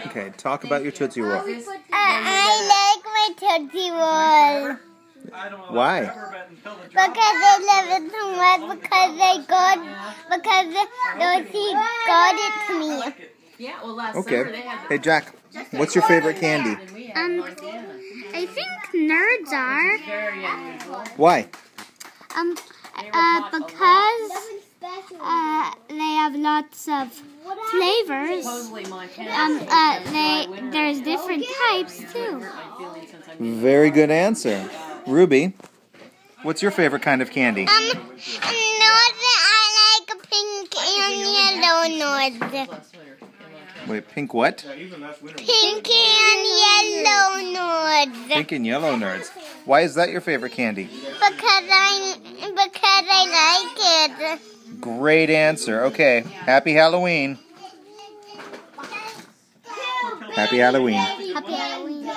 Okay, talk about your Tootsie Roll. I like my Tootsie Roll. Why? Because I love it so much. Because Lucy got it to me. Yeah, well, last Okay. summer they had Hey, Jack, what's your favorite candy? I think nerds are. very unusual. Why? Because they have lots of flavors. Supposedly Montana. There's different types too. Very good answer. Ruby, what's your favorite kind of candy? Nerds, I like pink and yellow nerds. Wait, pink what? Pink and yellow nerds. Pink and yellow nerds. Why is that your favorite candy? Because I like it. Great answer. Okay, happy Halloween. Happy Halloween. Happy Halloween.